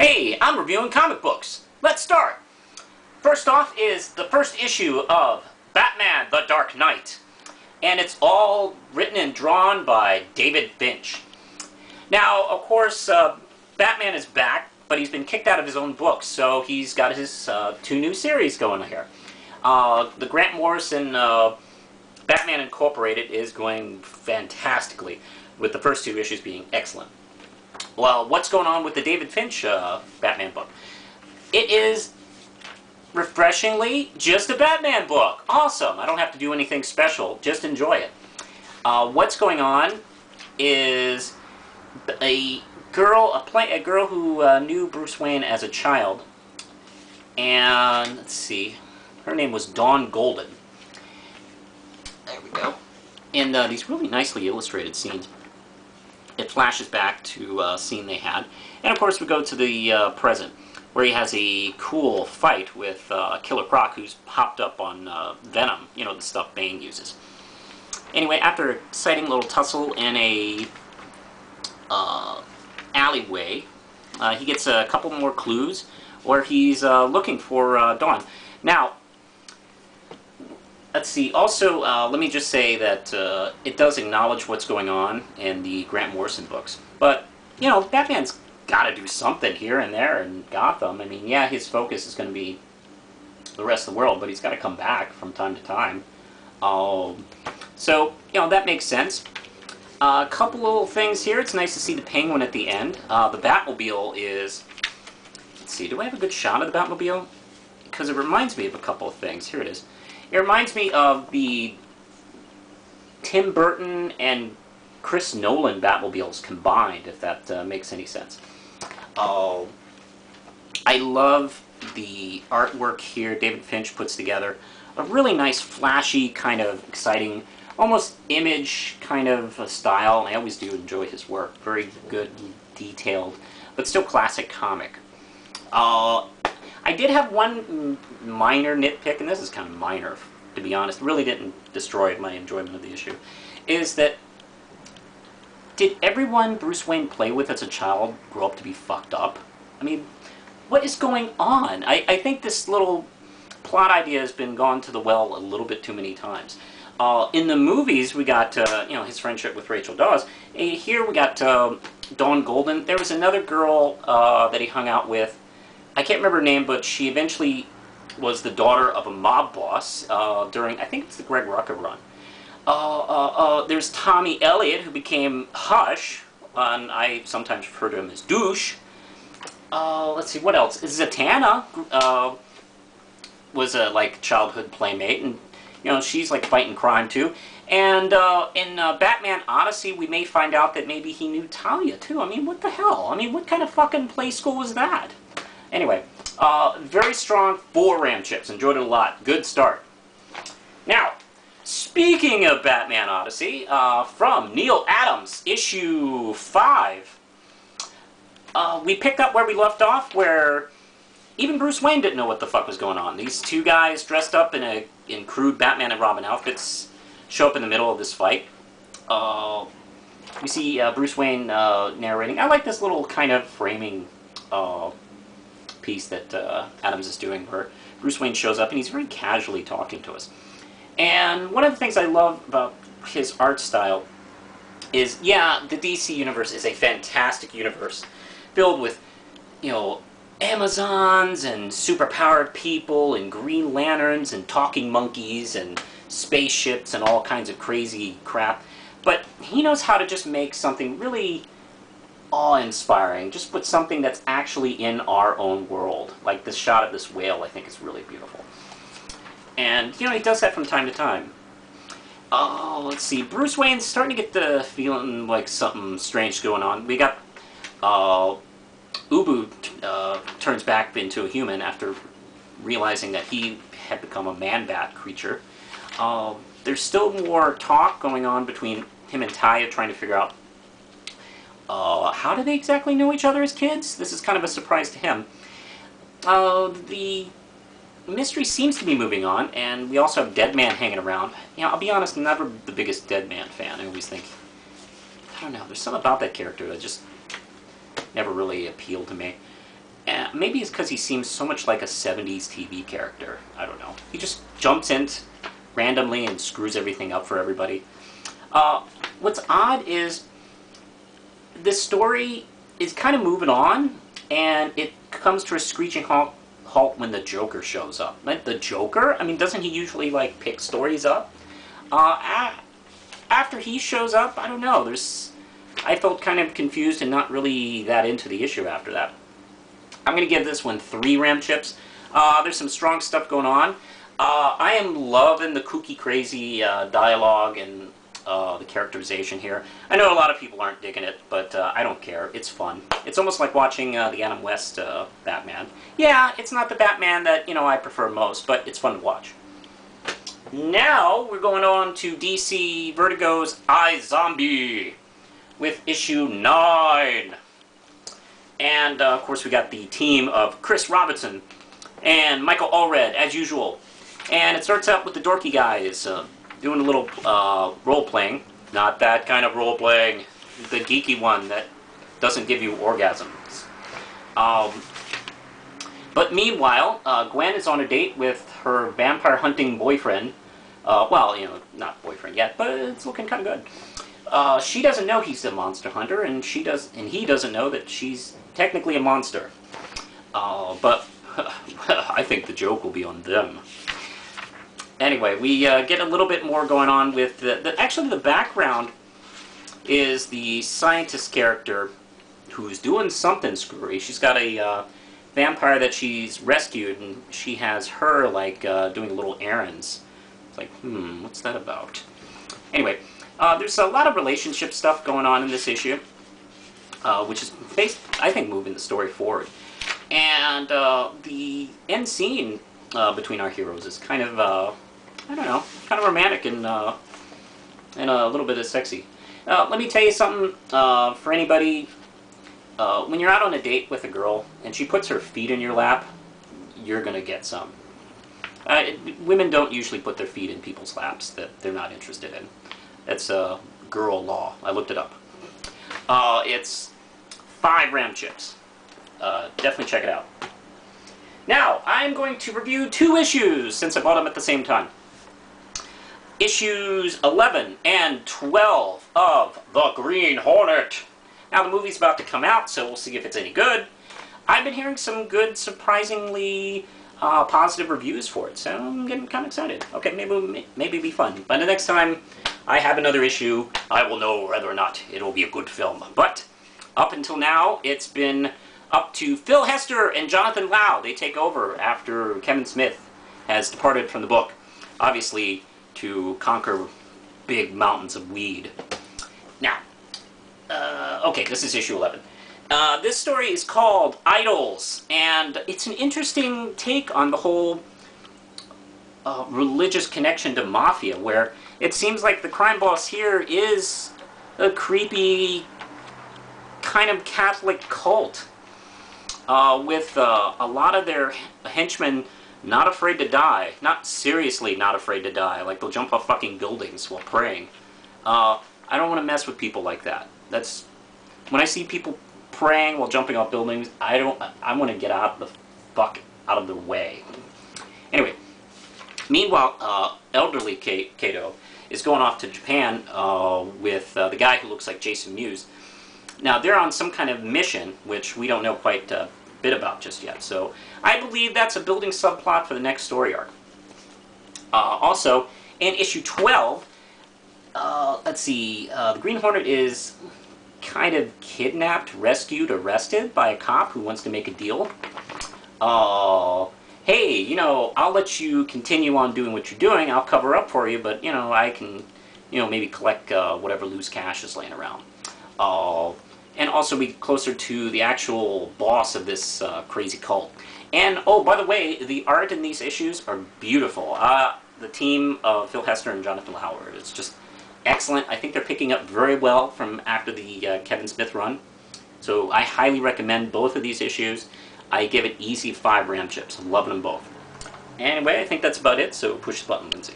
Hey, I'm reviewing comic books. Let's start. First off is the first issue of Batman the Dark Knight. And it's all written and drawn by David Finch. Now, of course, Batman is back, but he's been kicked out of his own books, so he's got his two new series going here. The Grant Morrison Batman Incorporated is going fantastically, with the first two issues being excellent. Well, what's going on with the David Finch Batman book? It is refreshingly just a Batman book. Awesome. I don't have to do anything special. Just enjoy it. What's going on is a girl who knew Bruce Wayne as a child, and let's see, her name was Dawn Golden. There we go. In these really nicely illustrated scenes, it flashes back to a scene they had, and of course we go to the present, where he has a cool fight with Killer Croc, who's hopped up on Venom, you know, the stuff Bane uses. Anyway, after an exciting little tussle in a alleyway, he gets a couple more clues where he's looking for Dawn. Now, let's see, also, let me just say that it does acknowledge what's going on in the Grant Morrison books. But, you know, Batman's got to do something here and there in Gotham. I mean, yeah, his focus is going to be the rest of the world, but he's got to come back from time to time. So, you know, that makes sense. A couple little things here. It's nice to see the Penguin at the end. The Batmobile is... Let's see, do I have a good shot of the Batmobile? Because it reminds me of a couple of things. Here it is. It reminds me of the Tim Burton and Chris Nolan Batmobiles combined, if that makes any sense. I love the artwork here David Finch puts together. A really nice, flashy, kind of exciting, almost image kind of style. I always do enjoy his work. Very good, detailed, but still classic comic. I did have one minor nitpick, and this is kind of minor, to be honest. It really didn't destroy my enjoyment of the issue. Is that, did everyone Bruce Wayne played with as a child grow up to be fucked up? I mean, what is going on? I think this little plot idea has been gone to the well a little bit too many times. In the movies, we got, you know, his friendship with Rachel Dawes. Here we got Dawn Golden. There was another girl that he hung out with. I can't remember her name, but she eventually was the daughter of a mob boss during, I think it's the Greg Rucka run. There's Tommy Elliott, who became Hush, and I sometimes refer to him as Douche. Let's see, what else? Zatanna was a, like, childhood playmate, and, you know, she's, like, fighting crime, too. And in Batman Odyssey, we may find out that maybe he knew Talia, too. I mean, what the hell? I mean, what kind of fucking play school was that? Anyway, very strong 4 Ram chips. Enjoyed it a lot. Good start. Now, speaking of Batman Odyssey, from Neil Adams, issue 5, we picked up where we left off, where even Bruce Wayne didn't know what the fuck was going on. These two guys dressed up in crude Batman and Robin outfits show up in the middle of this fight. We see Bruce Wayne narrating. I like this little kind of framing piece that Adams is doing, where Bruce Wayne shows up and he's very casually talking to us. And one of the things I love about his art style is, yeah, the DC universe is a fantastic universe filled with, you know, Amazons and superpowered people and Green Lanterns and talking monkeys and spaceships and all kinds of crazy crap. But he knows how to just make something really awe-inspiring, just with something that's actually in our own world. Like this shot of this whale, I think, is really beautiful. And, you know, he does that from time to time. Oh, let's see. Bruce Wayne's starting to get the feeling like something strange going on. We got Ubu turns back into a human after realizing that he had become a man-bat creature. There's still more talk going on between him and Talia, trying to figure out how do they exactly know each other as kids? This is kind of a surprise to him. The mystery seems to be moving on, and we also have Deadman hanging around. You know, I'll be honest, I'm never the biggest Deadman fan. I always think, I don't know, there's something about that character that just never really appealed to me. maybe it's because he seems so much like a 70s TV character. I don't know. He just jumps in randomly and screws everything up for everybody. What's odd is this story is kind of moving on, and it comes to a screeching halt when the Joker shows up. Like, the Joker? I mean, doesn't he usually, like, pick stories up? After he shows up, I don't know, I felt kind of confused and not really that into the issue after that. I'm going to give this one 3 Ram chips. There's some strong stuff going on. I am loving the kooky, crazy dialogue and the characterization here. I know a lot of people aren't digging it, but I don't care. It's fun. It's almost like watching the Adam West Batman. Yeah, it's not the Batman that, I prefer most, but it's fun to watch. Now, we're going on to DC Vertigo's iZombie with issue 9. And, of course, we got the team of Chris Robinson and Michael Allred, as usual. And it starts out with the dorky guys doing a little role-playing. Not that kind of role-playing, the geeky one that doesn't give you orgasms. But meanwhile, Gwen is on a date with her vampire-hunting boyfriend. Well, not boyfriend yet, but it's looking kind of good. She doesn't know he's a monster hunter, and he doesn't know that she's technically a monster. But I think the joke will be on them. Anyway, we get a little bit more going on with actually the background is the scientist character who's doing something screwy. She's got a vampire that she's rescued, and she has her like doing little errands. It's like, what's that about? Anyway, there's a lot of relationship stuff going on in this issue, which is, I think, moving the story forward. And the end scene between our heroes is kind of, I don't know, kind of romantic and a little bit of sexy. Let me tell you something, for anybody, when you're out on a date with a girl and she puts her feet in your lap, you're going to get some. Women don't usually put their feet in people's laps that they're not interested in. That's girl law. I looked it up. It's 5 Ram chips. Definitely check it out. Now, I'm going to review 2 issues since I bought them at the same time. Issues 11 and 12 of The Green Hornet. Now, the movie's about to come out, so we'll see if it's any good. I've been hearing some good, surprisingly positive reviews for it, so I'm getting kind of excited. Okay, maybe it'll be fun. But the next time I have another issue, I will know whether or not it'll be a good film. But up until now, it's been up to Phil Hester and Jonathan Lau. They take over after Kevin Smith has departed from the book, obviously to conquer big mountains of weed. Now, okay, this is issue 11. This story is called Idols, and it's an interesting take on the whole religious connection to mafia, where it seems like the crime boss here is a creepy kind of Catholic cult with a lot of their henchmen not afraid to die. Not seriously not afraid to die. Like, they'll jump off fucking buildings while praying. I don't want to mess with people like that. That's... When I see people praying while jumping off buildings, I want to get out the fuck out of their way. Anyway, meanwhile, elderly Kato is going off to Japan with the guy who looks like Jason Mewes. Now, they're on some kind of mission, which we don't know quite a bit about just yet. So, I believe that's a building subplot for the next story arc. Also, in issue 12, let's see, the Green Hornet is kind of kidnapped, rescued, arrested by a cop who wants to make a deal. Hey, I'll let you continue on doing what you're doing, I'll cover up for you, but, I can, maybe collect whatever loose cash is laying around. And also be closer to the actual boss of this crazy cult. And, oh, by the way, the art in these issues are beautiful. The team of Phil Hester and Jonathan Howard, it's just excellent. I think they're picking up very well from after the Kevin Smith run. So I highly recommend both of these issues. I give it easy 5 Ram chips. I'm loving them both. Anyway, I think that's about it, so push the button, Lindsay.